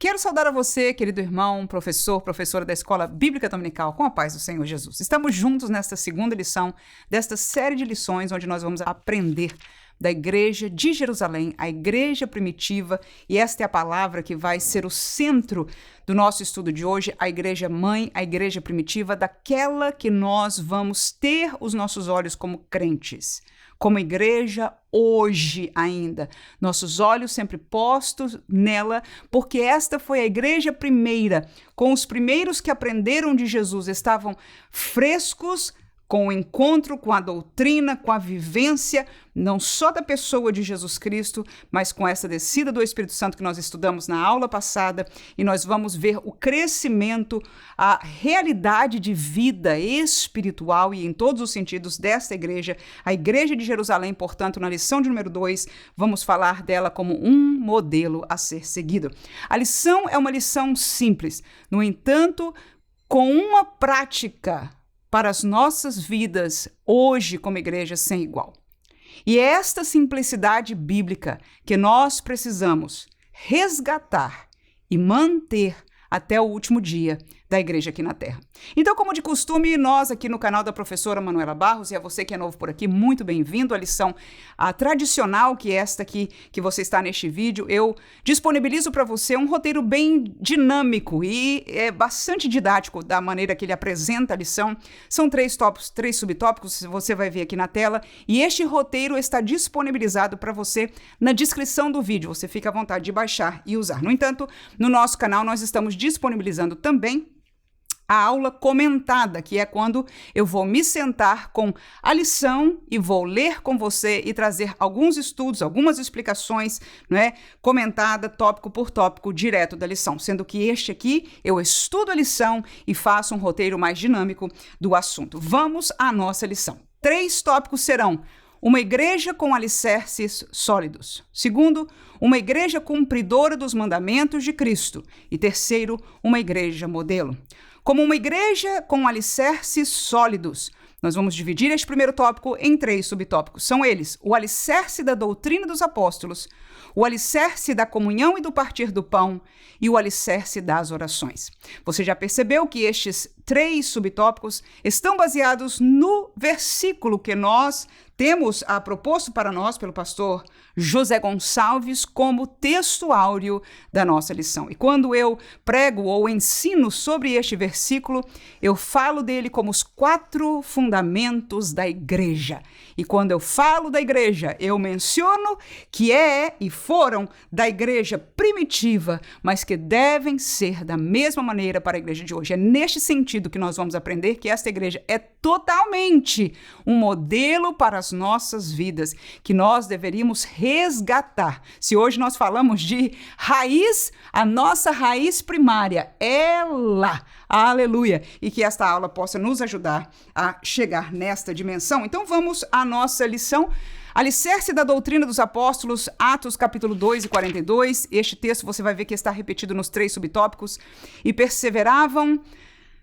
Quero saudar a você, querido irmão, professor, professora da Escola Bíblica Dominical, com a paz do Senhor Jesus. Estamos juntos nesta segunda lição desta série de lições onde nós vamos aprender da Igreja de Jerusalém, a Igreja primitiva, e esta é a palavra que vai ser o centro do nosso estudo de hoje, a Igreja Mãe, a Igreja primitiva, daquela que nós vamos ter os nossos olhos como crentes, como igreja hoje ainda. Nossos olhos sempre postos nela, porque esta foi a igreja primeira, com os primeiros que aprenderam de Jesus, estavam frescos com o encontro, com a doutrina, com a vivência, não só da pessoa de Jesus Cristo, mas com essa descida do Espírito Santo que nós estudamos na aula passada, e nós vamos ver o crescimento, a realidade de vida espiritual e em todos os sentidos desta igreja, a Igreja de Jerusalém. Portanto, na lição de número 2, vamos falar dela como um modelo a ser seguido. A lição é uma lição simples, no entanto, com uma prática para as nossas vidas hoje como igreja sem igual. E é esta simplicidade bíblica que nós precisamos resgatar e manter até o último dia da igreja aqui na Terra. Então, como de costume, nós aqui no canal da professora Manuela Barros, e a você que é novo por aqui, muito bem-vindo à lição tradicional, que é esta aqui, que você está neste vídeo. Eu disponibilizo para você um roteiro bem dinâmico e é bastante didático da maneira que ele apresenta a lição. São 3 tópicos, 3 subtópicos, você vai ver aqui na tela, e este roteiro está disponibilizado para você na descrição do vídeo. Você fica à vontade de baixar e usar. No entanto, no nosso canal nós estamos disponibilizando também a aula comentada, que é quando eu vou me sentar com a lição e vou ler com você e trazer alguns estudos, algumas explicações, né, comentada tópico por tópico, direto da lição, sendo que este aqui eu estudo a lição e faço um roteiro mais dinâmico do assunto. Vamos à nossa lição. 3 tópicos serão: uma igreja com alicerces sólidos. Segundo, uma igreja cumpridora dos mandamentos de Cristo. E terceiro, uma igreja modelo. Como uma igreja com alicerces sólidos, nós vamos dividir este primeiro tópico em 3 subtópicos. São eles: o alicerce da doutrina dos apóstolos, o alicerce da comunhão e do partir do pão e o alicerce das orações. Você já percebeu que estes 3 subtópicos estão baseados no versículo que nós temos proposto para nós pelo pastor José Gonçalves como texto áureo da nossa lição. E quando eu prego ou ensino sobre este versículo, eu falo dele como os 4 fundamentos da igreja. E quando eu falo da igreja, eu menciono que e foram da igreja primitiva, mas que devem ser da mesma maneira para a igreja de hoje. É neste sentido que nós vamos aprender que esta igreja é totalmente um modelo para as nossas vidas, que nós deveríamos resgatar. Se hoje nós falamos de raiz, a nossa raiz primária é lá. Aleluia! E que esta aula possa nos ajudar a chegar nesta dimensão. Então vamos à nossa lição. Alicerce da doutrina dos apóstolos, Atos capítulo 2 e 42. Este texto você vai ver que está repetido nos 3 subtópicos. E perseveravam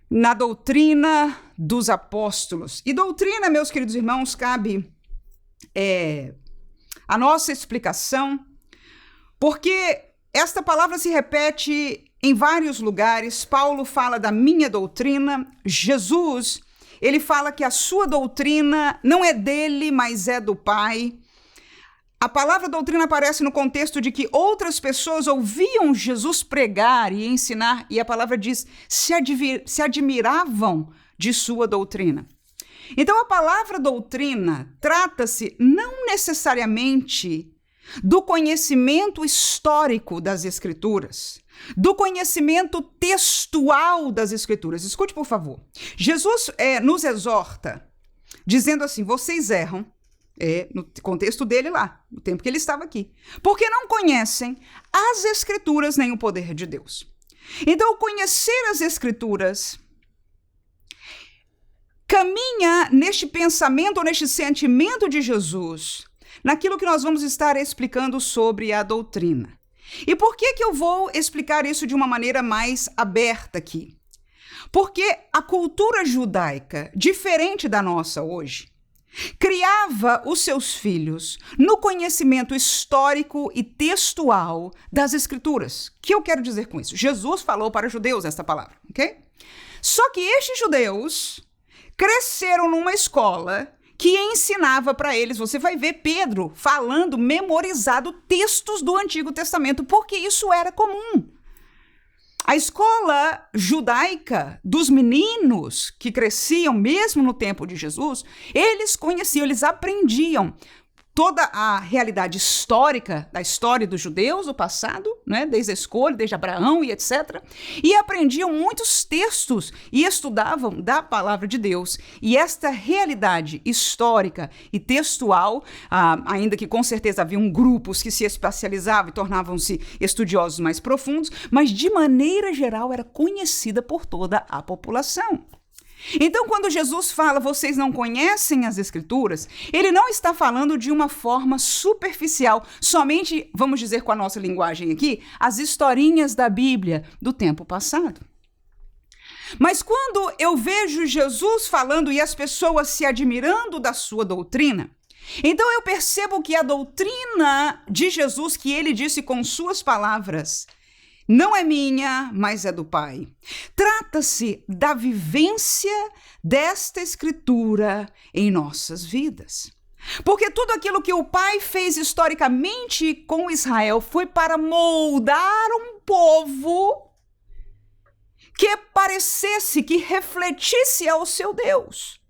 na doutrina dos apóstolos. E doutrina, meus queridos irmãos, cabe a nossa explicação, porque esta palavra se repete em vários lugares. Paulo fala da minha doutrina. Jesus, ele fala que a sua doutrina não é dele, mas é do Pai. A palavra doutrina aparece no contexto de que outras pessoas ouviam Jesus pregar e ensinar, e a palavra diz, se admiravam de sua doutrina. Então, a palavra doutrina trata-se não necessariamente do conhecimento histórico das Escrituras, do conhecimento textual das Escrituras. Escute, por favor. Jesus nos exorta, dizendo assim: vocês erram, no contexto dele lá, no tempo que ele estava aqui, porque não conhecem as Escrituras nem o poder de Deus. Então, conhecer as Escrituras caminha neste pensamento ou neste sentimento de Jesus, naquilo que nós vamos estar explicando sobre a doutrina. E por que eu vou explicar isso de uma maneira mais aberta aqui? Porque a cultura judaica, diferente da nossa hoje, criava os seus filhos no conhecimento histórico e textual das Escrituras. O que eu quero dizer com isso? Jesus falou para judeus esta palavra, ok? Só que estes judeus cresceram numa escola que ensinava para eles, você vai ver Pedro falando, memorizado textos do Antigo Testamento, porque isso era comum. A escola judaica dos meninos que cresciam mesmo no tempo de Jesus, eles conheciam, eles aprendiam toda a realidade histórica da história dos judeus do passado, né, desde a escolha, desde Abraão e etc. E aprendiam muitos textos e estudavam da palavra de Deus. E esta realidade histórica e textual, ainda que com certeza haviam grupos que se especializavam e tornavam-se estudiosos mais profundos, mas de maneira geral era conhecida por toda a população. Então, quando Jesus fala, vocês não conhecem as Escrituras, ele não está falando de uma forma superficial, somente, vamos dizer com a nossa linguagem aqui, as historinhas da Bíblia do tempo passado. Mas quando eu vejo Jesus falando e as pessoas se admirando da sua doutrina, então eu percebo que a doutrina de Jesus, que ele disse com suas palavras, não é minha, mas é do Pai. Trata-se da vivência desta Escritura em nossas vidas. Porque tudo aquilo que o Pai fez historicamente com Israel foi para moldar um povo que parecesse, que refletisse ao seu Deus,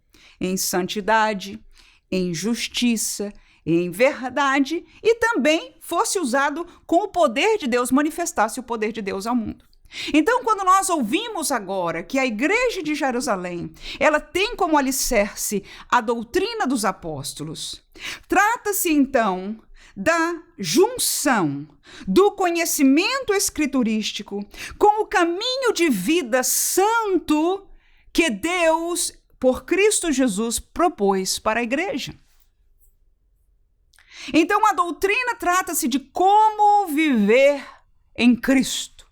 em santidade, em justiça, em verdade, e também fosse usado com o poder de Deus, manifestasse o poder de Deus ao mundo. Então, quando nós ouvimos agora que a igreja de Jerusalém, ela tem como alicerce a doutrina dos apóstolos, trata-se então da junção do conhecimento escriturístico com o caminho de vida santo que Deus, por Cristo Jesus, propôs para a igreja. Então, a doutrina trata-se de como viver em Cristo,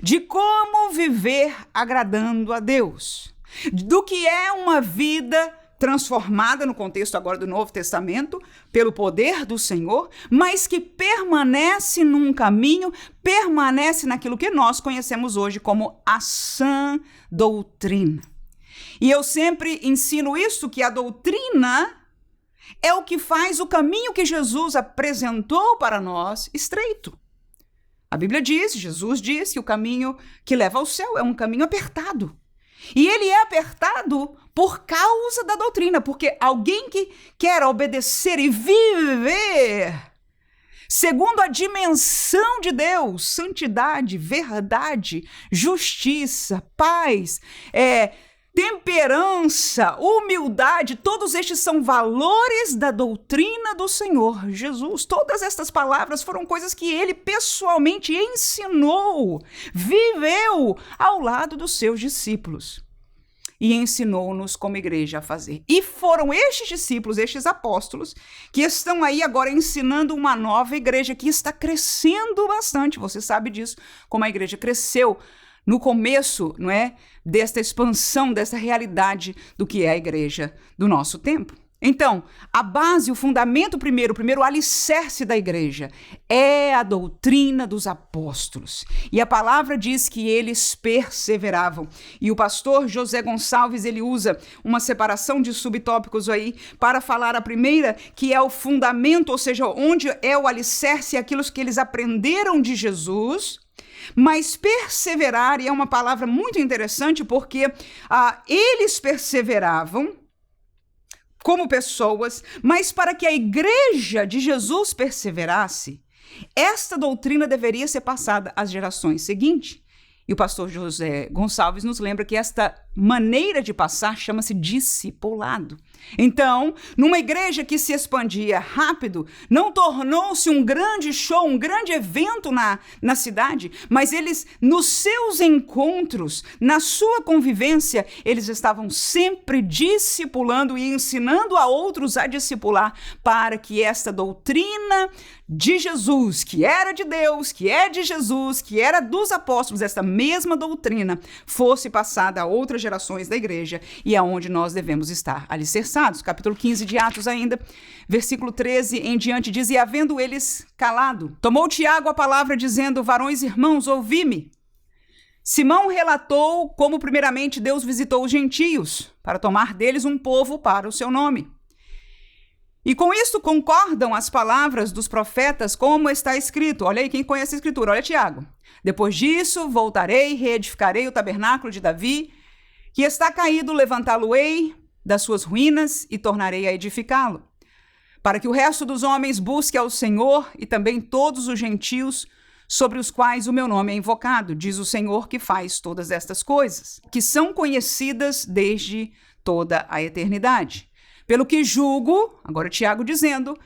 de como viver agradando a Deus, do que é uma vida transformada no contexto agora do Novo Testamento, pelo poder do Senhor, mas que permanece num caminho, permanece naquilo que nós conhecemos hoje como a sã doutrina. E eu sempre ensino isso, que a doutrina é o que faz o caminho que Jesus apresentou para nós estreito. A Bíblia diz, Jesus diz que o caminho que leva ao céu é um caminho apertado. E ele é apertado por causa da doutrina, porque alguém que quer obedecer e viver segundo a dimensão de Deus, santidade, verdade, justiça, paz, temperança, humildade, todos estes são valores da doutrina do Senhor Jesus. Todas estas palavras foram coisas que ele pessoalmente ensinou, viveu ao lado dos seus discípulos e ensinou-nos como igreja a fazer. E foram estes discípulos, estes apóstolos, que estão aí agora ensinando uma nova igreja que está crescendo bastante. Você sabe disso, como a igreja cresceu no começo, não é, desta expansão, dessa realidade do que é a igreja do nosso tempo. Então, a base, o fundamento o primeiro alicerce da igreja é a doutrina dos apóstolos. E a palavra diz que eles perseveravam. E o pastor José Gonçalves, ele usa uma separação de subtópicos aí para falar a primeira, que é o fundamento, ou seja, onde é o alicerce, aquilo que eles aprenderam de Jesus. Mas perseverar, e é uma palavra muito interessante, porque eles perseveravam como pessoas, mas para que a igreja de Jesus perseverasse, esta doutrina deveria ser passada às gerações seguintes. E o pastor José Gonçalves nos lembra que esta maneira de passar chama-se discipulado. Então, numa igreja que se expandia rápido, não tornou-se um grande show, um grande evento na cidade, mas eles, nos seus encontros, na sua convivência, eles estavam sempre discipulando e ensinando a outros a discipular para que esta doutrina de Jesus, que era de Deus, que é de Jesus, que era dos apóstolos, esta mesma doutrina fosse passada a outras gerações da igreja e aonde nós devemos estar alicerçados. Capítulo 15 de Atos ainda, versículo 13 em diante diz: e havendo eles calado, tomou Tiago a palavra dizendo: varões irmãos, ouvi-me. Simão relatou como primeiramente Deus visitou os gentios para tomar deles um povo para o seu nome. E com isso concordam as palavras dos profetas, como está escrito. Olha aí, quem conhece a escritura, olha Tiago. Depois disso, voltarei, reedificarei o tabernáculo de Davi, que está caído, levantá-lo-ei das suas ruínas e tornarei a edificá-lo, para que o resto dos homens busque ao Senhor e também todos os gentios sobre os quais o meu nome é invocado, diz o Senhor que faz todas estas coisas, que são conhecidas desde toda a eternidade. Pelo que julgo, agora Tiago dizendo,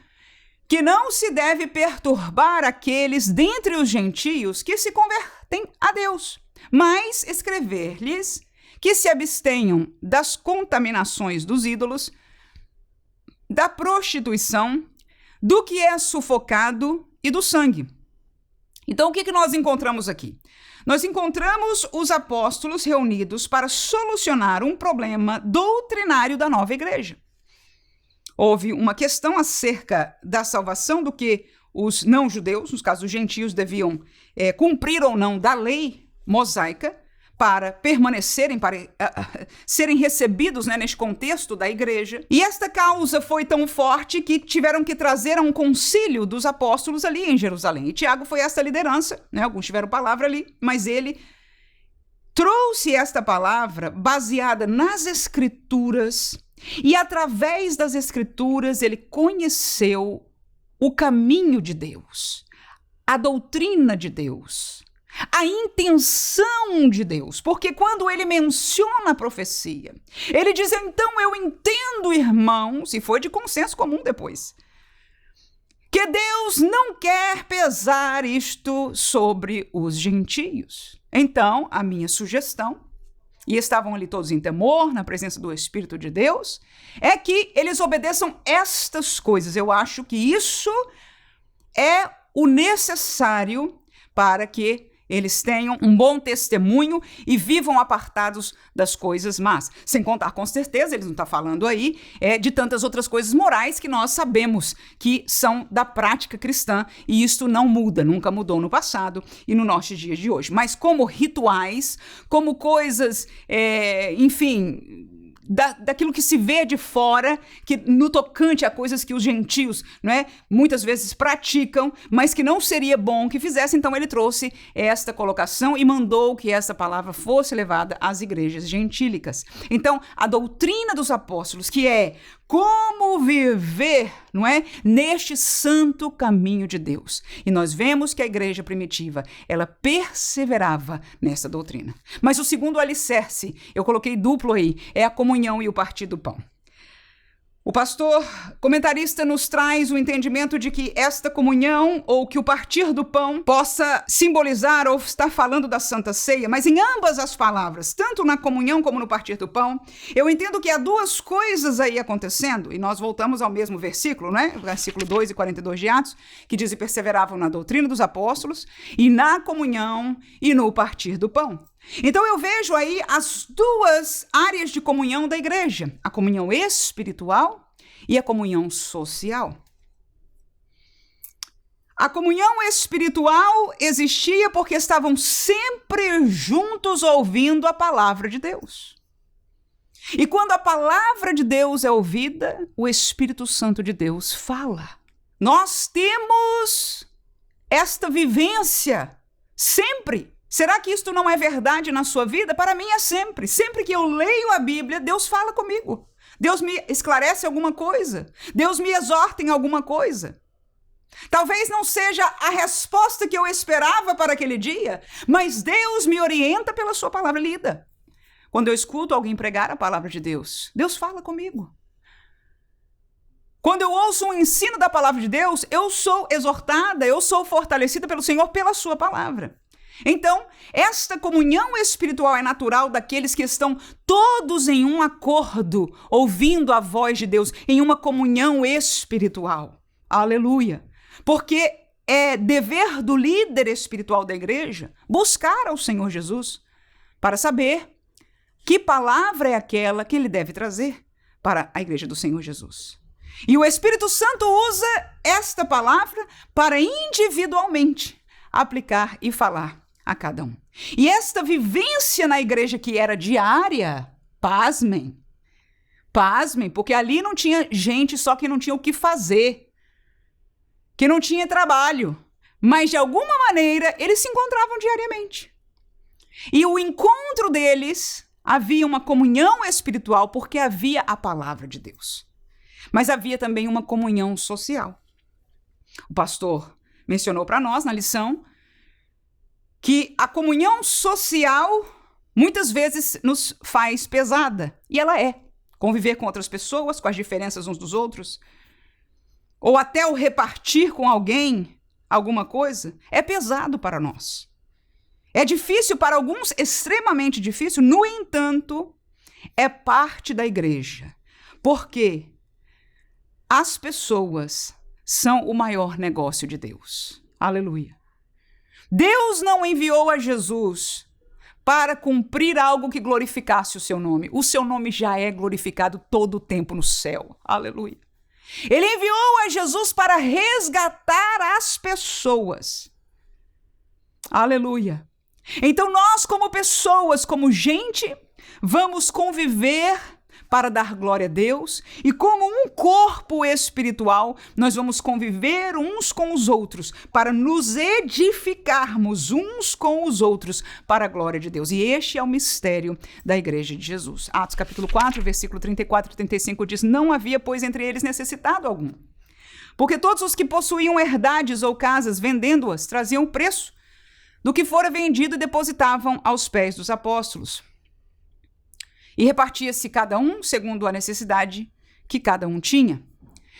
que não se deve perturbar aqueles dentre os gentios que se convertem a Deus, mas escrever-lhes que se abstenham das contaminações dos ídolos, da prostituição, do que é sufocado e do sangue. Então, o que nós encontramos aqui? Nós encontramos os apóstolos reunidos para solucionar um problema doutrinário da nova igreja. Houve uma questão acerca da salvação, do que os não-judeus, nos casos os gentios, deviam cumprir ou não da lei mosaica para permanecerem, para serem recebidos, né, neste contexto da igreja. E esta causa foi tão forte que tiveram que trazer a um concílio dos apóstolos ali em Jerusalém. E Tiago foi essa liderança, né? Alguns tiveram palavra ali, mas ele trouxe esta palavra baseada nas Escrituras. E através das Escrituras ele conheceu o caminho de Deus, a doutrina de Deus, a intenção de Deus. Porque quando ele menciona a profecia, ele diz: então eu entendo, irmãos, e foi de consenso comum depois, que Deus não quer pesar isto sobre os gentios. Então, a minha sugestão, e estavam ali todos em temor, na presença do Espírito de Deus, é que eles obedeçam estas coisas. Eu acho que isso é o necessário para que eles tenham um bom testemunho e vivam apartados das coisas más. Sem contar, com certeza, eles não estão falando aí de tantas outras coisas morais que nós sabemos que são da prática cristã, e isto não muda, nunca mudou no passado e no nossos dias de hoje. Mas como rituais, como coisas, enfim, daquilo que se vê de fora, que no tocante a coisas que os gentios, né, muitas vezes praticam, mas que não seria bom que fizessem. Então ele trouxe esta colocação e mandou que essa palavra fosse levada às igrejas gentílicas. Então, a doutrina dos apóstolos, que é como viver, não é, neste santo caminho de Deus. E nós vemos que a igreja primitiva, ela perseverava nessa doutrina. Mas o segundo alicerce, eu coloquei duplo aí, é a comunhão e o partir do pão. O pastor comentarista nos traz o entendimento de que esta comunhão, ou que o partir do pão, possa simbolizar ou estar falando da Santa Ceia, mas em ambas as palavras, tanto na comunhão como no partir do pão, eu entendo que há duas coisas aí acontecendo, e nós voltamos ao mesmo versículo, né? Versículo 2 e 42 de Atos, que diz: e perseveravam na doutrina dos apóstolos, e na comunhão, e no partir do pão. Então eu vejo aí as duas áreas de comunhão da igreja, a comunhão espiritual e a comunhão social. A comunhão espiritual existia porque estavam sempre juntos ouvindo a palavra de Deus. E quando a palavra de Deus é ouvida, o Espírito Santo de Deus fala. Nós temos esta vivência sempre. Será que isto não é verdade na sua vida? Para mim é sempre. Sempre que eu leio a Bíblia, Deus fala comigo. Deus me esclarece alguma coisa. Deus me exorta em alguma coisa. Talvez não seja a resposta que eu esperava para aquele dia, mas Deus me orienta pela sua palavra lida. Quando eu escuto alguém pregar a palavra de Deus, Deus fala comigo. Quando eu ouço um ensino da palavra de Deus, eu sou exortada, eu sou fortalecida pelo Senhor pela sua palavra. Então, esta comunhão espiritual é natural daqueles que estão todos em um acordo, ouvindo a voz de Deus, em uma comunhão espiritual. Aleluia! Porque é dever do líder espiritual da igreja buscar ao Senhor Jesus para saber que palavra é aquela que ele deve trazer para a igreja do Senhor Jesus. E o Espírito Santo usa esta palavra para individualmente aplicar e falar a cada um. E esta vivência na igreja que era diária, pasmem, porque ali não tinha gente só que não tinha o que fazer, que não tinha trabalho, mas de alguma maneira eles se encontravam diariamente. E o encontro deles havia uma comunhão espiritual porque havia a palavra de Deus. Mas havia também uma comunhão social. O pastor mencionou para nós na lição que a comunhão social muitas vezes nos faz pesada. E ela é. Conviver com outras pessoas, com as diferenças uns dos outros, ou até o repartir com alguém alguma coisa, é pesado para nós. É difícil para alguns, extremamente difícil, no entanto, é parte da igreja. Porque as pessoas são o maior negócio de Deus. Aleluia. Deus não enviou a Jesus para cumprir algo que glorificasse o seu nome. O seu nome já é glorificado todo o tempo no céu. Aleluia. Ele enviou a Jesus para resgatar as pessoas. Aleluia. Então nós, como pessoas, como gente, vamos conviver para dar glória a Deus, e como um corpo espiritual, nós vamos conviver uns com os outros, para nos edificarmos uns com os outros para a glória de Deus. E este é o mistério da igreja de Jesus. Atos capítulo 4, versículo 34 e 35 diz: não havia, pois, entre eles necessitado algum, porque todos os que possuíam herdades ou casas, vendendo-as, traziam o preço do que fora vendido e depositavam aos pés dos apóstolos. E repartia-se cada um segundo a necessidade que cada um tinha.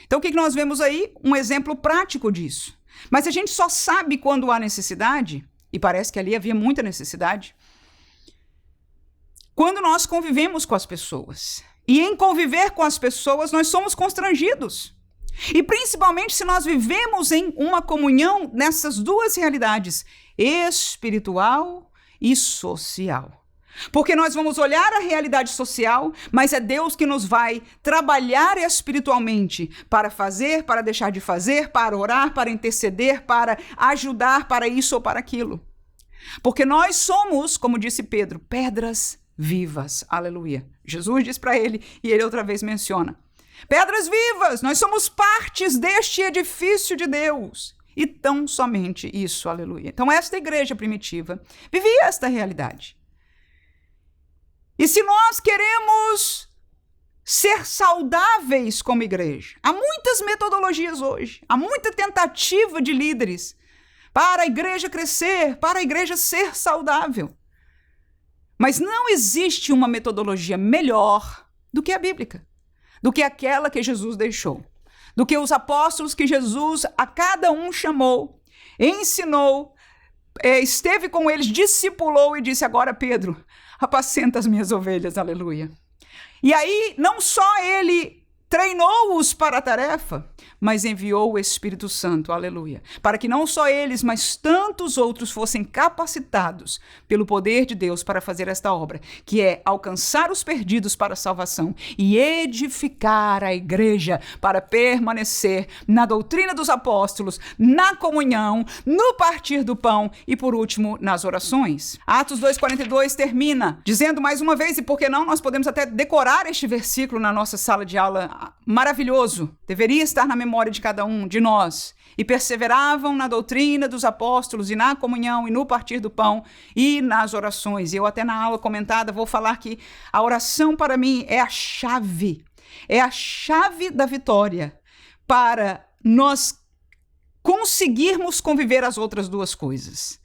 Então, o que nós vemos aí? Um exemplo prático disso. Mas a gente só sabe quando há necessidade, e parece que ali havia muita necessidade, quando nós convivemos com as pessoas. E em conviver com as pessoas, nós somos constrangidos. E principalmente se nós vivemos em uma comunhão nessas duas realidades, espiritual e social. Porque nós vamos olhar a realidade social, mas é Deus que nos vai trabalhar espiritualmente para fazer, para deixar de fazer, para orar, para interceder, para ajudar, para isso ou para aquilo. Porque nós somos, como disse Pedro, pedras vivas. Aleluia. Jesus diz para ele, e ele outra vez menciona: pedras vivas, nós somos partes deste edifício de Deus. E tão somente isso, aleluia. Então esta igreja primitiva vivia esta realidade. E se nós queremos ser saudáveis como igreja, há muitas metodologias hoje, há muita tentativa de líderes para a igreja crescer, para a igreja ser saudável. Mas não existe uma metodologia melhor do que a bíblica, do que aquela que Jesus deixou, do que os apóstolos que Jesus a cada um chamou, ensinou, esteve com eles, discipulou e disse: agora, Pedro, apacenta as minhas ovelhas, aleluia. E aí, não só ele treinou-os para a tarefa, mas enviou o Espírito Santo, aleluia, para que não só eles, mas tantos outros fossem capacitados pelo poder de Deus para fazer esta obra, que é alcançar os perdidos para a salvação e edificar a igreja para permanecer na doutrina dos apóstolos, na comunhão, no partir do pão e, por último, nas orações. Atos 2,42 termina dizendo mais uma vez, e por que não, nós podemos até decorar este versículo na nossa sala de aula, maravilhoso, deveria estar na memória de cada um de nós. E perseveravam na doutrina dos apóstolos e na comunhão e no partir do pão e nas orações. Eu até na aula comentada vou falar que a oração para mim é a chave da vitória para nós conseguirmos conviver as outras duas coisas.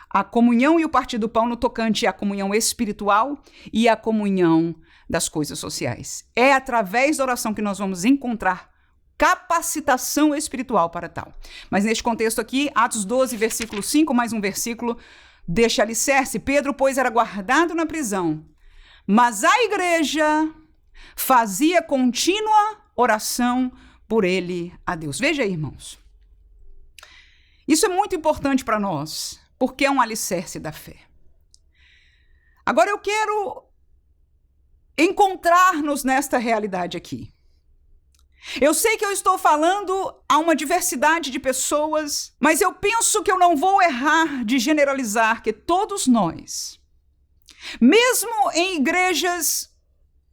A comunhão e o partir do pão no tocante à comunhão espiritual e a comunhão das coisas sociais. É através da oração que nós vamos encontrar capacitação espiritual para tal. Mas neste contexto aqui, Atos 12, versículo 5, mais um versículo, deixa alicerce. Pedro, pois, era guardado na prisão, mas a igreja fazia contínua oração por ele a Deus. Veja aí, irmãos. Isso é muito importante para nós, porque é um alicerce da fé. Agora eu quero encontrar-nos nesta realidade aqui. Eu sei que eu estou falando a uma diversidade de pessoas, mas eu penso que eu não vou errar de generalizar que todos nós, mesmo em igrejas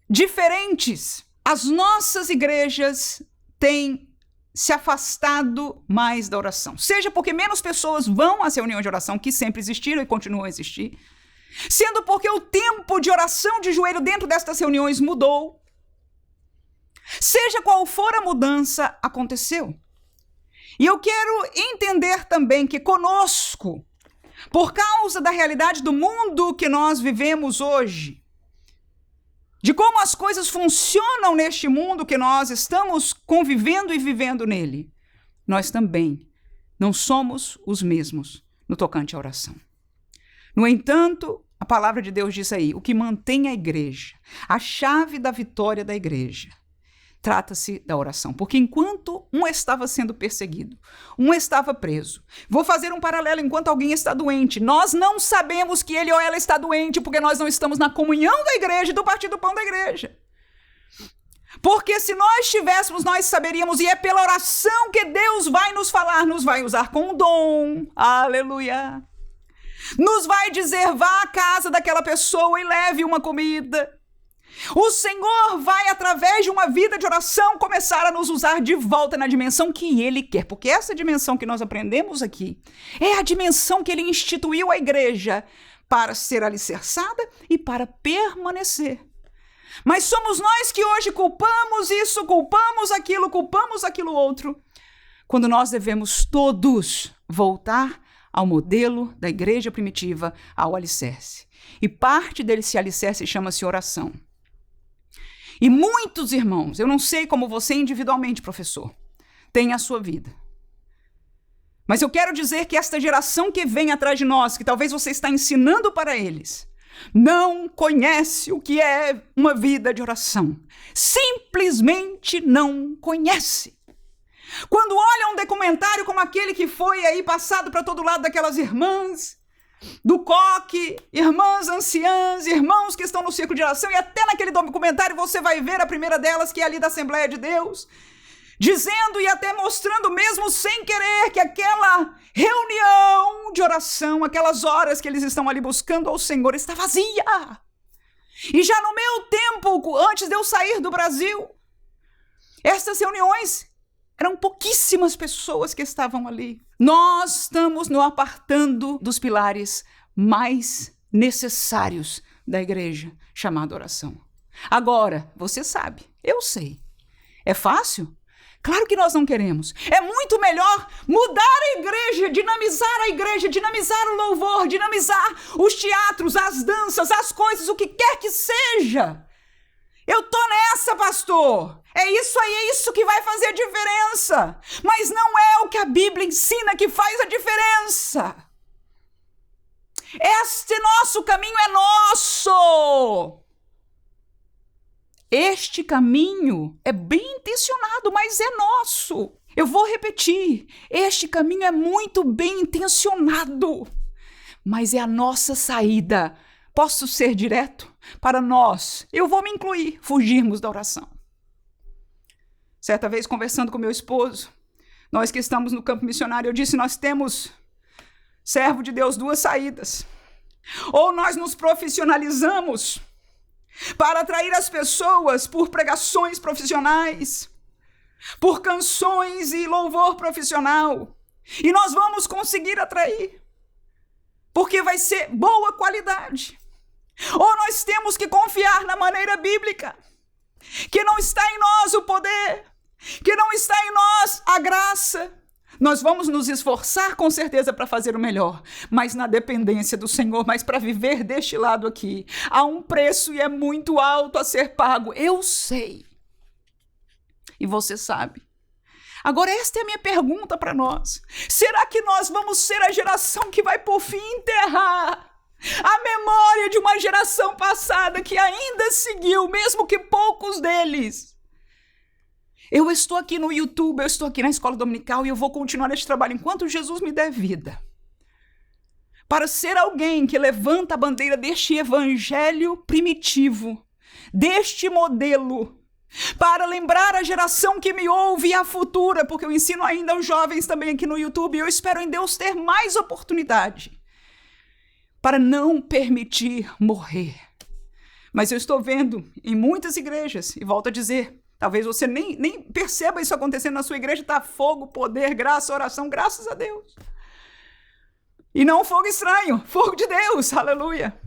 diferentes, as nossas igrejas têm se afastado mais da oração. Seja porque menos pessoas vão às reuniões de oração, que sempre existiram e continuam a existir, sendo porque o tempo de oração de joelho dentro destas reuniões mudou. Seja qual for a mudança, aconteceu. E eu quero entender também que conosco, por causa da realidade do mundo que nós vivemos hoje, de como as coisas funcionam neste mundo que nós estamos convivendo e vivendo nele, nós também não somos os mesmos no tocante à oração. No entanto, a palavra de Deus diz aí, o que mantém a igreja, a chave da vitória da igreja, trata-se da oração. Porque enquanto um estava sendo perseguido, um estava preso. Vou fazer um paralelo, enquanto alguém está doente. Nós não sabemos que ele ou ela está doente porque nós não estamos na comunhão da igreja e do partir do pão da igreja. Porque se nós tivéssemos, nós saberíamos, e é pela oração que Deus vai nos falar, nos vai usar com um dom. Aleluia! Nos vai dizer, vá à casa daquela pessoa e leve uma comida. O Senhor vai, através de uma vida de oração, começar a nos usar de volta na dimensão que Ele quer. Porque essa dimensão que nós aprendemos aqui é a dimensão que Ele instituiu a igreja para ser alicerçada e para permanecer. Mas somos nós que hoje culpamos isso, culpamos aquilo outro, quando nós devemos todos voltar ao modelo da igreja primitiva, ao alicerce. E parte desse alicerce chama-se oração. E muitos irmãos, eu não sei como você individualmente, professor, tem a sua vida. Mas eu quero dizer que esta geração que vem atrás de nós, que talvez você está ensinando para eles, não conhece o que é uma vida de oração. Simplesmente não conhece. Quando olha um documentário como aquele que foi aí passado para todo lado daquelas irmãs do coque, irmãs anciãs, irmãos que estão no círculo de oração, e até naquele documentário você vai ver a primeira delas, que é ali da Assembleia de Deus, dizendo e até mostrando mesmo sem querer que aquela reunião de oração, aquelas horas que eles estão ali buscando ao Senhor, está vazia. E já no meu tempo, antes de eu sair do Brasil, essas reuniões eram pouquíssimas pessoas que estavam ali. Nós estamos nos apartando dos pilares mais necessários da igreja, chamada oração. Agora, você sabe, eu sei. É fácil? Claro que nós não queremos. É muito melhor mudar a igreja, dinamizar o louvor, dinamizar os teatros, as danças, as coisas, o que quer que seja. Eu tô nessa, pastor. É isso aí, é isso que vai fazer diferença. Mas não é o que a Bíblia ensina que faz a diferença. Este nosso caminho é nosso. Este caminho é bem intencionado, mas é nosso. Eu vou repetir. Este caminho é muito bem intencionado, mas é a nossa saída. Posso ser direto? Para nós, eu vou me incluir, fugirmos da oração. Certa vez, conversando com meu esposo, nós que estamos no campo missionário, eu disse, nós temos, servo de Deus, duas saídas. Ou nós nos profissionalizamos para atrair as pessoas por pregações profissionais, por canções e louvor profissional. E nós vamos conseguir atrair, porque vai ser boa qualidade. Ou nós temos que confiar na maneira bíblica, que não está em nós o poder, que não está em nós a graça. Nós vamos nos esforçar com certeza para fazer o melhor, mas na dependência do Senhor, mas para viver deste lado aqui, há um preço e é muito alto a ser pago. Eu sei. E você sabe. Agora, esta é a minha pergunta para nós. Será que nós vamos ser a geração que vai, por fim, enterrar a memória de uma geração passada que ainda seguiu, mesmo que poucos deles, Eu estou aqui no YouTube, eu estou aqui na escola dominical e eu vou continuar este trabalho enquanto Jesus me der vida. Para ser alguém que levanta a bandeira deste evangelho primitivo, deste modelo, para lembrar a geração que me ouve e a futura, porque eu ensino ainda aos jovens também aqui no YouTube, e eu espero em Deus ter mais oportunidade para não permitir morrer. Mas eu estou vendo em muitas igrejas, e volto a dizer, talvez você nem perceba isso acontecendo na sua igreja, está fogo, poder, graça, oração, graças a Deus. E não fogo estranho, fogo de Deus, aleluia.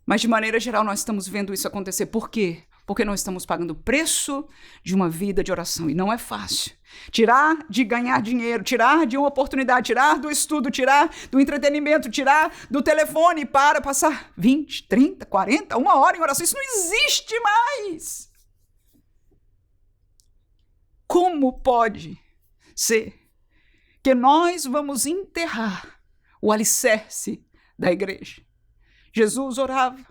Mas de maneira geral nós estamos vendo isso acontecer. Por quê? Porque nós estamos pagando o preço de uma vida de oração. E não é fácil. Tirar de ganhar dinheiro, tirar de uma oportunidade, tirar do estudo, tirar do entretenimento, tirar do telefone para passar 20, 30, 40, uma hora em oração. Isso não existe mais. Como pode ser que nós vamos enterrar o alicerce da igreja? Jesus orava,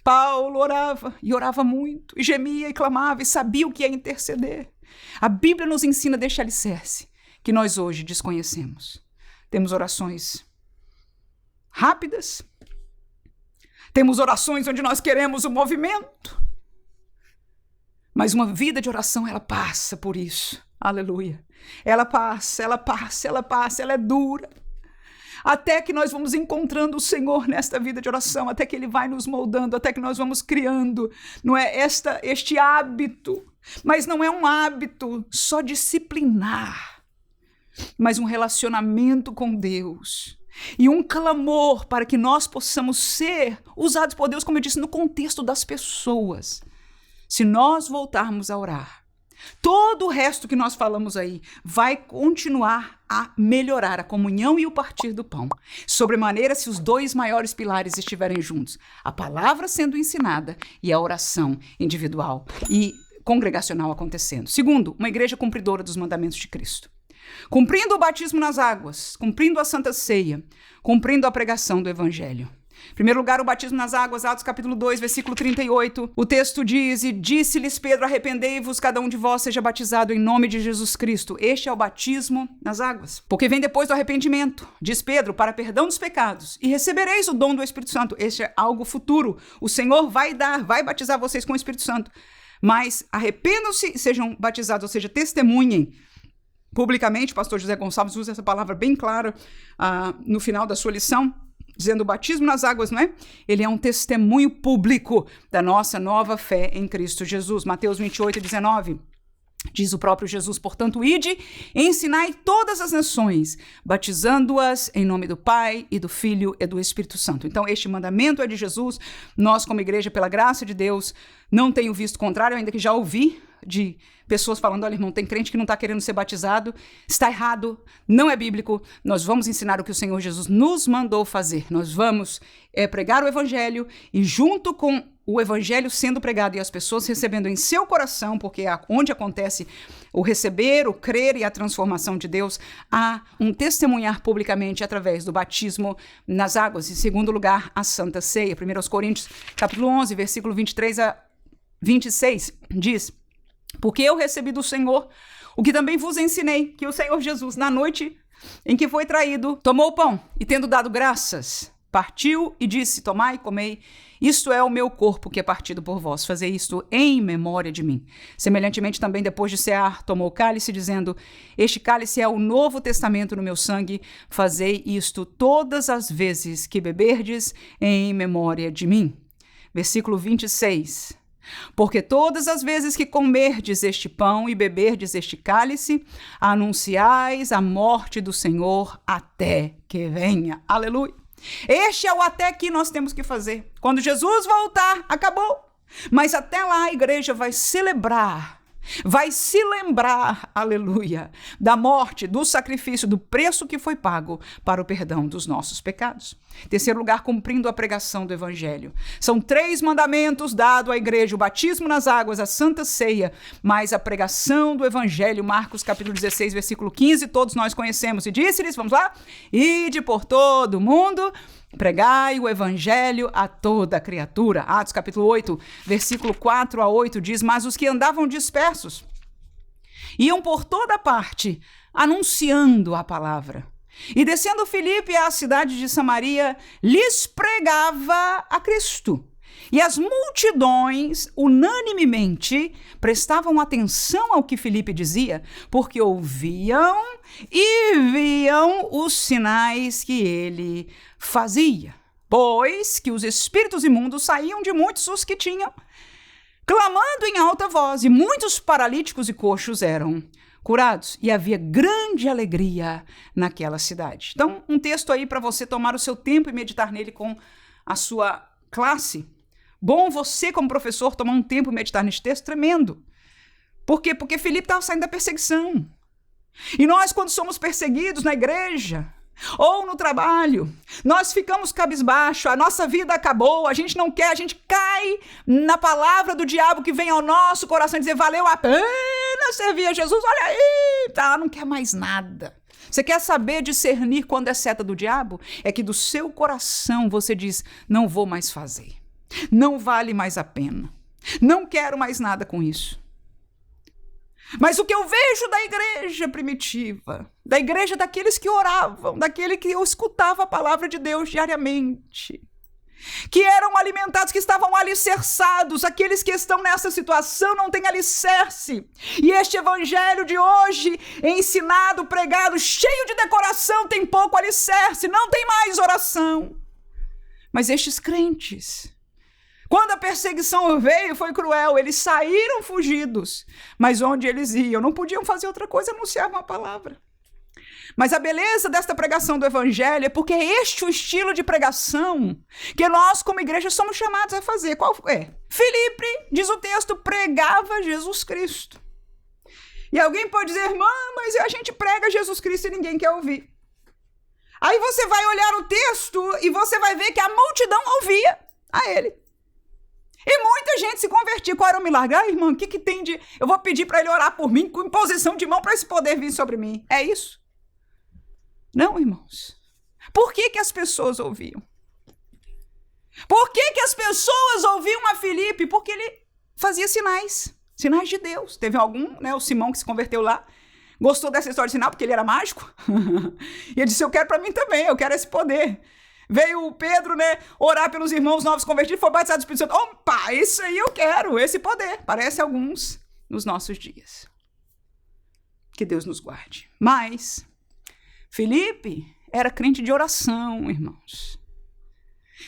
Paulo orava, e orava muito, e gemia e clamava, e sabia o que é interceder. A Bíblia nos ensina deste alicerce, que nós hoje desconhecemos. Temos orações rápidas, temos orações onde nós queremos o movimento, mas uma vida de oração, ela passa por isso, aleluia. Ela passa, ela é dura. Até que nós vamos encontrando o Senhor nesta vida de oração, até que Ele vai nos moldando, até que nós vamos criando, não é este hábito, mas não é um hábito só disciplinar, mas um relacionamento com Deus e um clamor para que nós possamos ser usados por Deus, como eu disse, no contexto das pessoas. Se nós voltarmos a orar, todo o resto que nós falamos aí vai continuar a melhorar a comunhão e o partir do pão. Sobremaneira se os dois maiores pilares estiverem juntos. A palavra sendo ensinada e a oração individual e congregacional acontecendo. Segundo, uma igreja cumpridora dos mandamentos de Cristo. Cumprindo o batismo nas águas, cumprindo a Santa Ceia, cumprindo a pregação do Evangelho. Em primeiro lugar, o batismo nas águas, Atos capítulo 2, versículo 38. O texto diz, e disse-lhes Pedro, arrependei-vos, cada um de vós seja batizado em nome de Jesus Cristo. Este é o batismo nas águas. Porque vem depois do arrependimento, diz Pedro, para perdão dos pecados. E recebereis o dom do Espírito Santo. Este é algo futuro. O Senhor vai batizar vocês com o Espírito Santo. Mas arrependam-se e sejam batizados, ou seja, testemunhem publicamente. O pastor José Gonçalves usa essa palavra bem clara no final da sua lição, dizendo o batismo nas águas, não é? Ele é um testemunho público da nossa nova fé em Cristo Jesus. Mateus 28, 19. Diz o próprio Jesus, portanto, ide, ensinai todas as nações, batizando-as em nome do Pai e do Filho e do Espírito Santo. Então, este mandamento é de Jesus. Nós, como igreja, pela graça de Deus, não tenho visto contrário, ainda que já ouvi de pessoas falando, olha, irmão, tem crente que não está querendo ser batizado, está errado, não é bíblico, nós vamos ensinar o que o Senhor Jesus nos mandou fazer. Nós vamos pregar o Evangelho e junto com o Evangelho sendo pregado e as pessoas recebendo em seu coração, porque é onde acontece o receber, o crer e a transformação de Deus, há um testemunhar publicamente através do batismo nas águas. Em segundo lugar, a Santa Ceia. 1 Coríntios, capítulo 11, versículo 23 a 26, diz, porque eu recebi do Senhor o que também vos ensinei, que o Senhor Jesus, na noite em que foi traído, tomou o pão e, tendo dado graças, partiu e disse, tomai e comei, isto é o meu corpo que é partido por vós, fazei isto em memória de mim. Semelhantemente também, depois de cear, tomou o cálice, dizendo, este cálice é o novo testamento no meu sangue, fazei isto todas as vezes que beberdes em memória de mim. Versículo 26. Porque todas as vezes que comerdes este pão e beberdes este cálice, anunciais a morte do Senhor até que venha. Aleluia. Este é o até que nós temos que fazer. Quando Jesus voltar, acabou. Mas até lá a igreja vai celebrar, vai se lembrar, aleluia, da morte, do sacrifício, do preço que foi pago para o perdão dos nossos pecados. Terceiro lugar, cumprindo a pregação do Evangelho. São 3 mandamentos dados à igreja, o batismo nas águas, a Santa Ceia, mais a pregação do Evangelho, Marcos capítulo 16, versículo 15, todos nós conhecemos. E disse-lhes, vamos lá, ide por todo o mundo, Pregai o evangelho a toda criatura. Atos capítulo 8, versículo 4 a 8 diz: mas os que andavam dispersos iam por toda parte anunciando a palavra. E descendo Filipe à cidade de Samaria, lhes pregava a Cristo. E as multidões, unanimemente, prestavam atenção ao que Filipe dizia, porque ouviam e viam os sinais que ele fazia. Pois que os espíritos imundos saíam de muitos os que tinham, clamando em alta voz, e muitos paralíticos e coxos eram curados, e havia grande alegria naquela cidade. Então, um texto aí para você tomar o seu tempo e meditar nele com a sua classe. Bom você, como professor, tomar um tempo e meditar neste texto, tremendo. Por quê? Porque Filipe estava saindo da perseguição. E nós, quando somos perseguidos na igreja ou no trabalho, nós ficamos cabisbaixo, a nossa vida acabou, a gente não quer, a gente cai na palavra do diabo que vem ao nosso coração e dizer: valeu a pena servir a Jesus, olha aí, tá, não quer mais nada. Você quer saber discernir quando é seta do diabo? É que do seu coração você diz: não vou mais fazer. Não vale mais a pena. Não quero mais nada com isso. Mas o que eu vejo da igreja primitiva, da igreja daqueles que oravam, daquele que escutava a palavra de Deus diariamente, que eram alimentados, que estavam alicerçados, aqueles que estão nessa situação não têm alicerce. E este evangelho de hoje, ensinado, pregado, cheio de decoração, tem pouco alicerce, não tem mais oração. Mas estes crentes, quando a perseguição veio, foi cruel, eles saíram fugidos, mas onde eles iam, não podiam fazer outra coisa, anunciar uma palavra. Mas a beleza desta pregação do evangelho é porque é este o estilo de pregação que nós, como igreja, somos chamados a fazer. Qual é? Filipe, diz o texto, pregava Jesus Cristo. E alguém pode dizer: irmã, mas a gente prega Jesus Cristo e ninguém quer ouvir. Aí você vai olhar o texto e você vai ver que a multidão ouvia a ele. E muita gente se convertia. Qual era o milagre? Ah, irmão, o que tem de... Eu vou pedir para ele orar por mim com imposição de mão para esse poder vir sobre mim. É isso? Não, irmãos. Por que as pessoas ouviam? Por que as pessoas ouviam a Filipe? Porque ele fazia sinais. Sinais de Deus. Teve algum, né? O Simão que se converteu lá. Gostou dessa história de sinal porque ele era mágico. E ele disse: eu quero para mim também, eu quero esse poder. Veio o Pedro, né, orar pelos irmãos novos convertidos, foi batizado do Espírito Santo. Opa, isso aí eu quero, esse poder. Parece alguns nos nossos dias. Que Deus nos guarde. Mas Filipe era crente de oração, irmãos.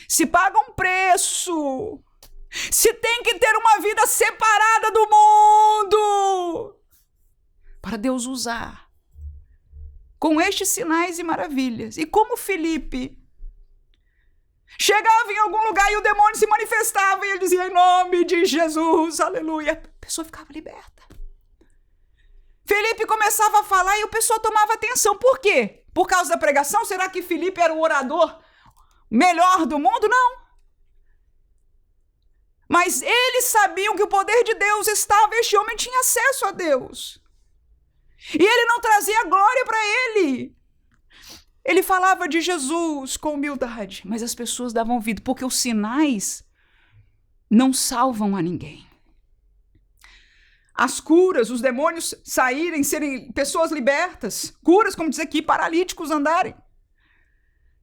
Se paga um preço, se tem que ter uma vida separada do mundo, para Deus usar com estes sinais e maravilhas. E como Filipe chegava em algum lugar e o demônio se manifestava e ele dizia: em nome de Jesus, aleluia. A pessoa ficava liberta. Filipe começava a falar e o pessoal tomava atenção. Por quê? Por causa da pregação? Será que Filipe era o orador melhor do mundo? Não. Mas eles sabiam que o poder de Deus estava, este homem tinha acesso a Deus. E ele não trazia glória para ele. Ele falava de Jesus com humildade, mas as pessoas davam ouvido, porque os sinais não salvam a ninguém. As curas, os demônios saírem, serem pessoas libertas, curas, como diz aqui, paralíticos andarem.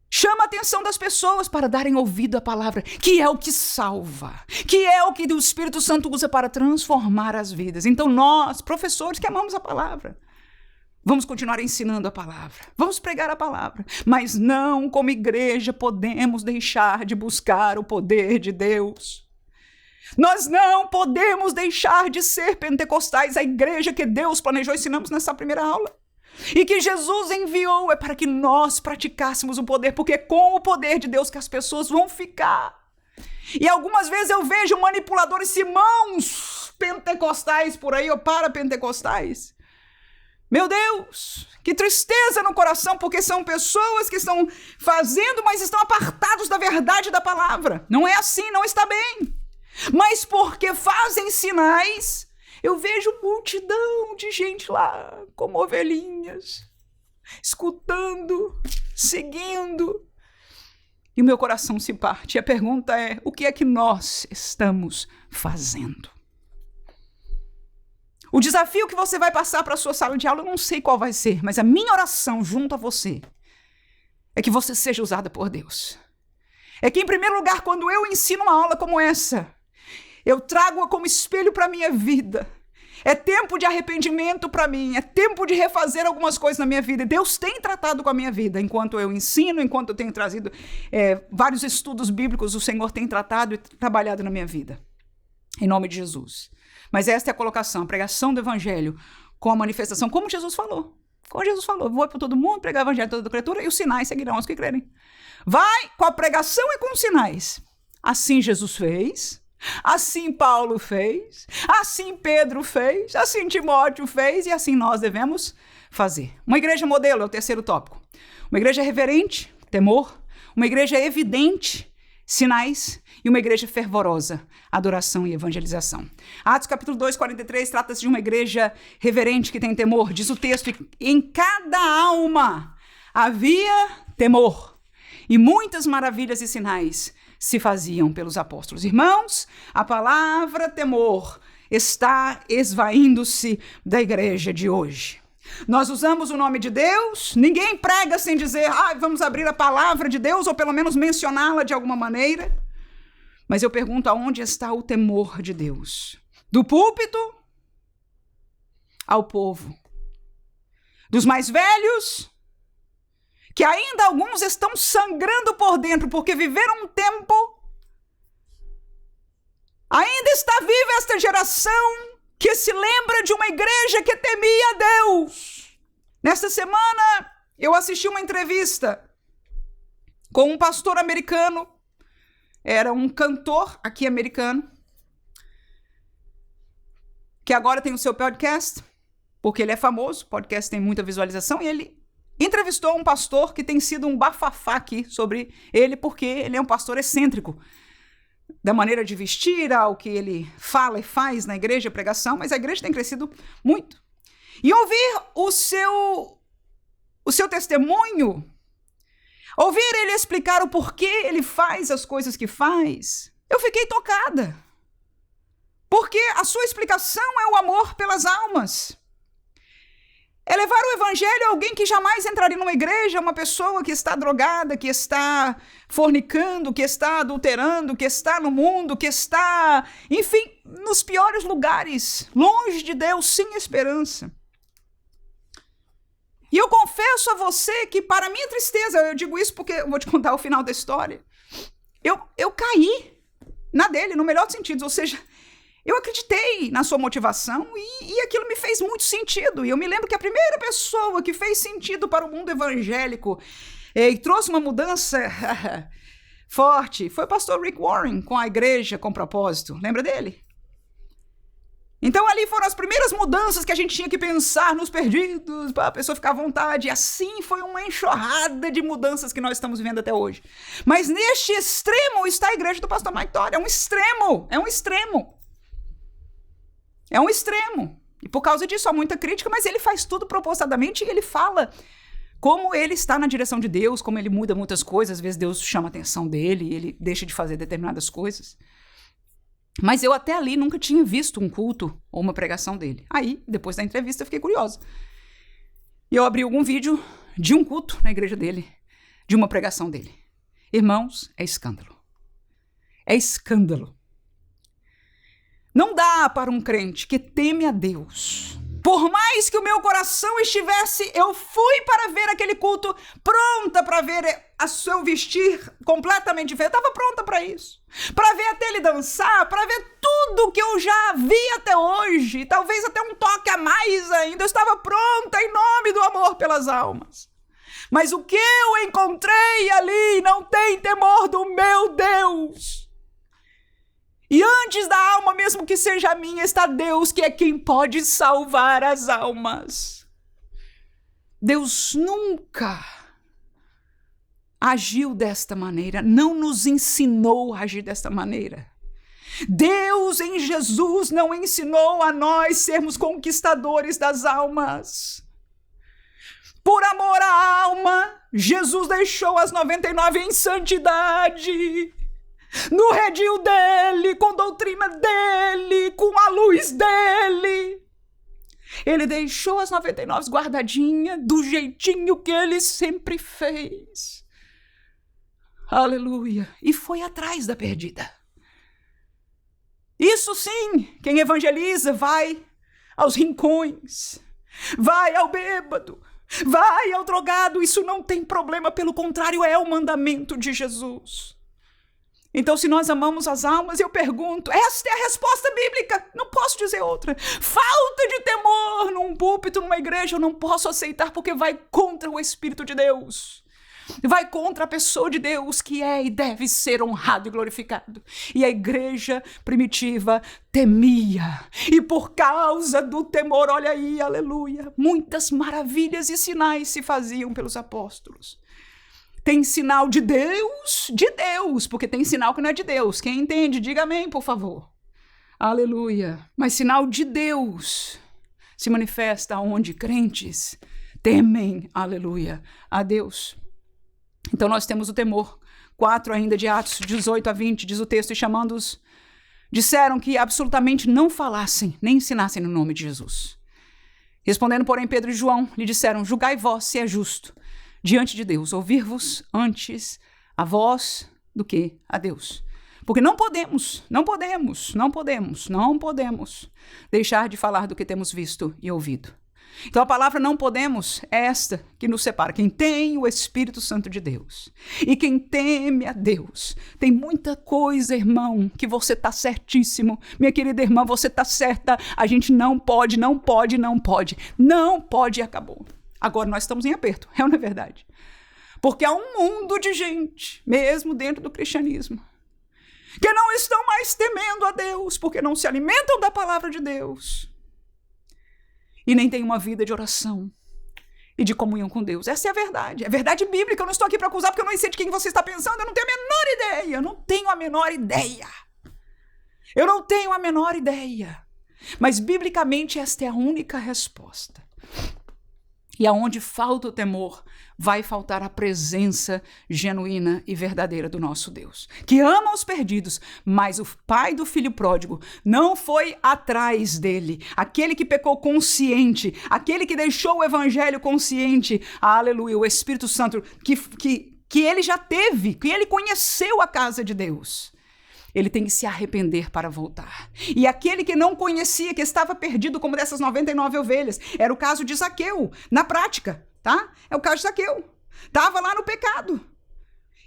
Chama a atenção das pessoas para darem ouvido à palavra, que é o que salva, que é o que o Espírito Santo usa para transformar as vidas. Então nós, professores que amamos a palavra, vamos continuar ensinando a palavra, vamos pregar a palavra, mas não, como igreja, podemos deixar de buscar o poder de Deus. Nós não podemos deixar de ser pentecostais, a igreja que Deus planejou, ensinamos nessa primeira aula. E que Jesus enviou é para que nós praticássemos o poder, porque é com o poder de Deus que as pessoas vão ficar. E algumas vezes eu vejo manipuladores, irmãos pentecostais por aí, ou para-pentecostais. Meu Deus, que tristeza no coração, porque são pessoas que estão fazendo, mas estão apartados da verdade da palavra. Não é assim, não está bem. Mas porque fazem sinais, eu vejo multidão de gente lá, como ovelhinhas, escutando, seguindo. E o meu coração se parte. E a pergunta é, o que é que nós estamos fazendo? O desafio que você vai passar para a sua sala de aula, eu não sei qual vai ser, mas a minha oração junto a você é que você seja usada por Deus. É que, em primeiro lugar, quando eu ensino uma aula como essa, eu trago-a como espelho para a minha vida. É tempo de arrependimento para mim, é tempo de refazer algumas coisas na minha vida. Deus tem tratado com a minha vida enquanto eu ensino, enquanto eu tenho trazido vários estudos bíblicos, o Senhor tem tratado e trabalhado na minha vida. Em nome de Jesus. Mas esta é a colocação, a pregação do evangelho com a manifestação, como Jesus falou. Como Jesus falou, vou para todo mundo, pregar o evangelho a toda criatura e os sinais seguirão os que crerem. Vai com a pregação e com os sinais. Assim Jesus fez, assim Paulo fez, assim Pedro fez, assim Timóteo fez e assim nós devemos fazer. Uma igreja modelo é o terceiro tópico. Uma igreja reverente, temor. Uma igreja evidente, sinais. E uma igreja fervorosa, adoração e evangelização. Atos capítulo 2, 43, trata-se de uma igreja reverente que tem temor. Diz o texto, em cada alma havia temor. E muitas maravilhas e sinais se faziam pelos apóstolos. Irmãos, a palavra temor está esvaindo-se da igreja de hoje. Nós usamos o nome de Deus, ninguém prega sem dizer, vamos abrir a palavra de Deus, ou pelo menos mencioná-la de alguma maneira. Mas eu pergunto, aonde está o temor de Deus? Do púlpito ao povo. Dos mais velhos, que ainda alguns estão sangrando por dentro, porque viveram um tempo. Ainda está viva esta geração que se lembra de uma igreja que temia Deus. Nesta semana, eu assisti uma entrevista com um pastor americano. Era um cantor aqui americano, que agora tem o seu podcast, porque ele é famoso, o podcast tem muita visualização, e ele entrevistou um pastor que tem sido um bafafá aqui sobre ele, porque ele é um pastor excêntrico, da maneira de vestir, ao que ele fala e faz na igreja, pregação, mas a igreja tem crescido muito. E ouvir o seu testemunho, ouvir ele explicar o porquê ele faz as coisas que faz, eu fiquei tocada. Porque a sua explicação é o amor pelas almas. É levar o evangelho a alguém que jamais entraria numa igreja, uma pessoa que está drogada, que está fornicando, que está adulterando, que está no mundo, que está, enfim, nos piores lugares, longe de Deus, sem esperança. E eu confesso a você que, para minha tristeza, eu digo isso porque eu vou te contar o final da história, eu caí na dele, no melhor dos sentidos, ou seja, eu acreditei na sua motivação e aquilo me fez muito sentido. E eu me lembro que a primeira pessoa que fez sentido para o mundo evangélico e trouxe uma mudança forte foi o pastor Rick Warren, com a igreja com propósito. Lembra dele? Então ali foram as primeiras mudanças que a gente tinha que pensar nos perdidos, para a pessoa ficar à vontade. E assim foi uma enxurrada de mudanças que nós estamos vivendo até hoje. Mas neste extremo está a igreja do pastor Mike Todd. É um extremo, é um extremo. É um extremo. E por causa disso há muita crítica, mas ele faz tudo propositadamente e ele fala como ele está na direção de Deus, como ele muda muitas coisas. Às vezes Deus chama a atenção dele e ele deixa de fazer determinadas coisas. Mas eu até ali nunca tinha visto um culto ou uma pregação dele. Aí, depois da entrevista, eu fiquei curiosa. E eu abri algum vídeo de um culto na igreja dele, de uma pregação dele. Irmãos, é escândalo. É escândalo. Não dá para um crente que teme a Deus. Por mais que o meu coração estivesse, eu fui para ver aquele culto, pronta para ver a seu vestir completamente diferente. Eu estava pronta para isso. Para ver até ele dançar, para ver tudo que eu já vi até hoje. Talvez até um toque a mais ainda. Eu estava pronta em nome do amor pelas almas. Mas o que eu encontrei ali não tem temor do meu Deus. E antes da alma, mesmo que seja minha, está Deus, que é quem pode salvar as almas. Deus nunca agiu desta maneira, não nos ensinou a agir desta maneira. Deus em Jesus não ensinou a nós sermos conquistadores das almas. Por amor à alma, Jesus deixou as 99 em santidade, no redil dele, com doutrina dele, com a luz dele. Ele deixou as 99 guardadinhas do jeitinho que ele sempre fez. Aleluia. E foi atrás da perdida. Isso sim, quem evangeliza vai aos rincões, vai ao bêbado, vai ao drogado. Isso não tem problema, pelo contrário, é o mandamento de Jesus. Então, se nós amamos as almas, eu pergunto, esta é a resposta bíblica, não posso dizer outra. Falta de temor num púlpito, numa igreja, eu não posso aceitar, porque vai contra o Espírito de Deus. Vai contra a pessoa de Deus, que é e deve ser honrado e glorificado. E a igreja primitiva temia. E por causa do temor, olha aí, aleluia, muitas maravilhas e sinais se faziam pelos apóstolos. Tem sinal de Deus, porque tem sinal que não é de Deus. Quem entende, diga amém, por favor. Aleluia. Mas sinal de Deus se manifesta onde crentes temem, aleluia, a Deus. Então nós temos o temor. 4 ainda de Atos 18 a 20, diz o texto, e chamando-os, disseram que absolutamente não falassem, nem ensinassem no nome de Jesus. Respondendo, porém, Pedro e João lhe disseram, julgai vós se é justo diante de Deus, ouvir-vos antes a vós do que a Deus. Porque não podemos deixar de falar do que temos visto e ouvido. Então a palavra não podemos é esta que nos separa. Quem tem o Espírito Santo de Deus e quem teme a Deus, tem muita coisa, irmão, que você está certíssimo. Minha querida irmã, você está certa. A gente não pode e acabou. Agora nós estamos em aperto, é ou não é verdade? Porque há um mundo de gente, mesmo dentro do cristianismo, que não estão mais temendo a Deus, porque não se alimentam da palavra de Deus e nem têm uma vida de oração e de comunhão com Deus. Essa é a verdade bíblica. Eu não estou aqui para acusar, porque eu não sei de quem você está pensando, eu não tenho a menor ideia. Mas biblicamente esta é a única resposta. E aonde falta o temor, vai faltar a presença genuína e verdadeira do nosso Deus, que ama os perdidos, mas o pai do filho pródigo não foi atrás dele, aquele que pecou consciente, aquele que deixou o evangelho consciente, aleluia, o Espírito Santo, que ele já teve, que ele conheceu a casa de Deus. Ele tem que se arrepender para voltar. E aquele que não conhecia, que estava perdido como dessas 99 ovelhas, era o caso de Zaqueu, na prática, tá? É o caso de Zaqueu. Estava lá no pecado.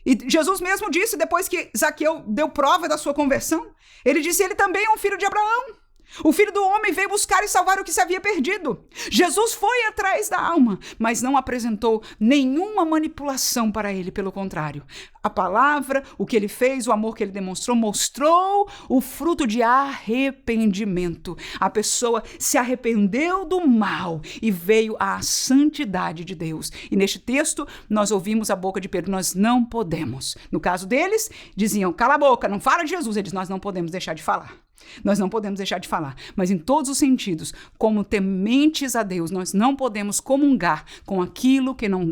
E Jesus mesmo disse, depois que Zaqueu deu prova da sua conversão, ele disse, ele também é um filho de Abraão. O Filho do Homem veio buscar e salvar o que se havia perdido. Jesus foi atrás da alma, mas não apresentou nenhuma manipulação para ele, pelo contrário. A palavra, o que ele fez, o amor que ele demonstrou, mostrou o fruto de arrependimento. A pessoa se arrependeu do mal e veio à santidade de Deus. E neste texto, nós ouvimos a boca de Pedro, nós não podemos. No caso deles, diziam, cala a boca, não fala de Jesus. Ele diz, nós não podemos deixar de falar. Nós não podemos deixar de falar, mas em todos os sentidos, como tementes a Deus, nós não podemos comungar com aquilo que não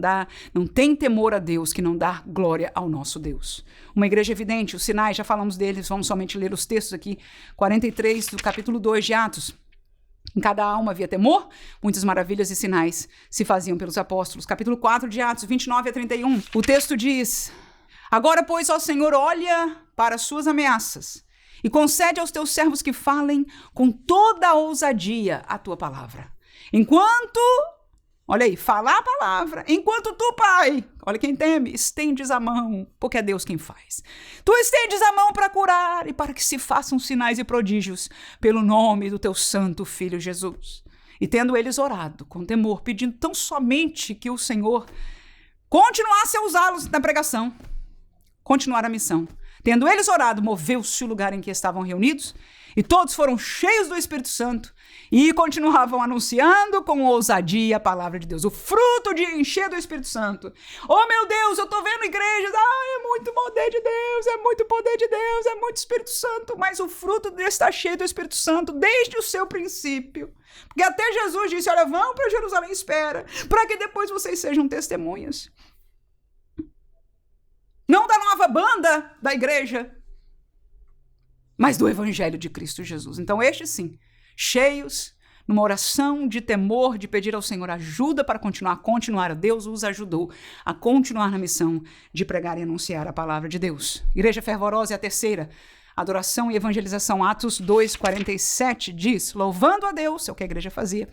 tem temor a Deus, que não dá glória ao nosso Deus. Uma igreja evidente, os sinais, já falamos deles, vamos somente ler os textos aqui, 43 do capítulo 2 de Atos. Em cada alma havia temor, muitas maravilhas e sinais se faziam pelos apóstolos. Capítulo 4 de Atos, 29 a 31, o texto diz, agora, pois, ó Senhor, olha para as suas ameaças, e concede aos teus servos que falem com toda a ousadia a tua palavra. Enquanto, olha aí, falar a palavra, enquanto tu, Pai, olha quem teme, estendes a mão, porque é Deus quem faz. Tu estendes a mão para curar e para que se façam sinais e prodígios pelo nome do teu santo Filho Jesus. E tendo eles orado com temor, pedindo tão somente que o Senhor continuasse a usá-los na pregação, continuar a missão. Tendo eles orado, moveu-se o lugar em que estavam reunidos, e todos foram cheios do Espírito Santo e continuavam anunciando com ousadia a palavra de Deus. O fruto de encher do Espírito Santo. Oh, meu Deus, eu estou vendo igrejas. É muito poder de Deus, é muito poder de Deus, é muito Espírito Santo. Mas o fruto de estar cheio do Espírito Santo desde o seu princípio. Porque até Jesus disse, olha, vão para Jerusalém, espera, para que depois vocês sejam testemunhas. Não da nova banda da igreja, mas do Evangelho de Cristo Jesus. Então, estes sim, cheios, numa oração de temor, de pedir ao Senhor ajuda para continuar. Deus os ajudou a continuar na missão de pregar e anunciar a palavra de Deus. Igreja fervorosa é a terceira. Adoração e evangelização. Atos 2:47 diz, louvando a Deus, é o que a igreja fazia,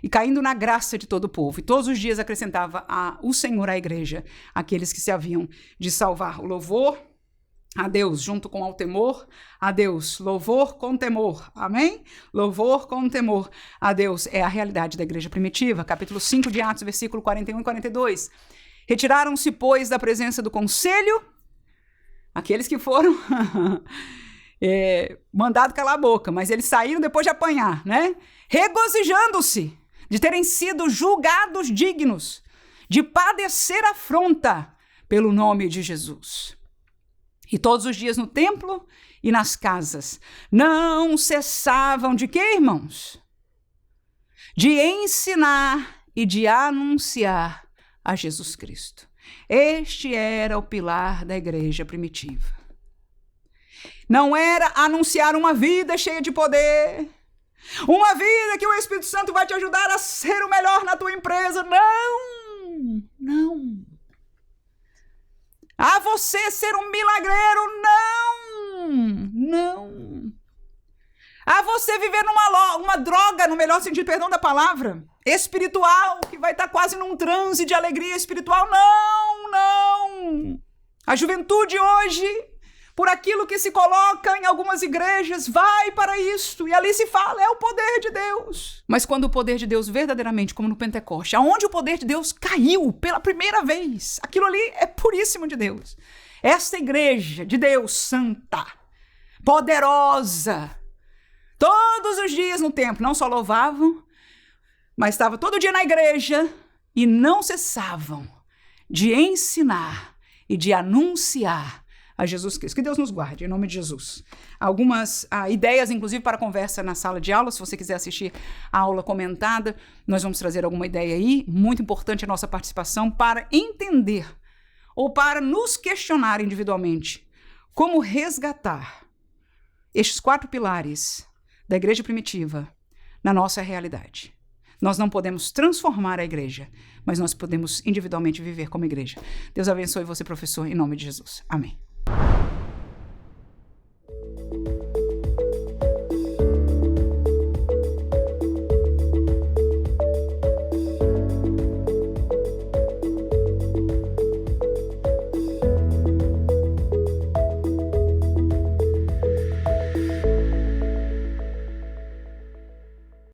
e caindo na graça de todo o povo. E todos os dias acrescentava o Senhor à igreja aqueles que se haviam de salvar. O louvor a Deus, junto com o temor a Deus. Louvor com temor. Amém? Louvor com temor a Deus é a realidade da igreja primitiva. Capítulo 5 de Atos, versículo 41 e 42. Retiraram-se, pois, da presença do conselho aqueles que foram mandados calar a boca, mas eles saíram depois de apanhar, né? Regozijando-se de terem sido julgados dignos de padecer afronta pelo nome de Jesus. E todos os dias no templo e nas casas não cessavam de quê, irmãos? De ensinar e de anunciar a Jesus Cristo. Este era o pilar da igreja primitiva. Não era anunciar uma vida cheia de poder, uma vida que o Espírito Santo vai te ajudar a ser o melhor na tua empresa. Não, não. A você ser um milagreiro, não. A você viver uma droga, no melhor sentido, perdão da palavra, espiritual, que vai estar quase num transe de alegria espiritual. Não. A juventude hoje, por aquilo que se coloca em algumas igrejas, vai para isto, e ali se fala, é o poder de Deus. Mas quando o poder de Deus verdadeiramente, como no Pentecoste, aonde o poder de Deus caiu pela primeira vez, aquilo ali é puríssimo de Deus. Esta igreja de Deus santa, poderosa, todos os dias no templo, não só louvavam, mas estavam todo dia na igreja e não cessavam de ensinar e de anunciar a Jesus Cristo. Que Deus nos guarde, em nome de Jesus. Algumas ideias, inclusive, para conversa na sala de aula. Se você quiser assistir a aula comentada, nós vamos trazer alguma ideia aí. Muito importante a nossa participação para entender ou para nos questionar individualmente como resgatar estes 4 pilares da igreja primitiva na nossa realidade. Nós não podemos transformar a igreja, mas nós podemos individualmente viver como igreja. Deus abençoe você, professor, em nome de Jesus. Amém.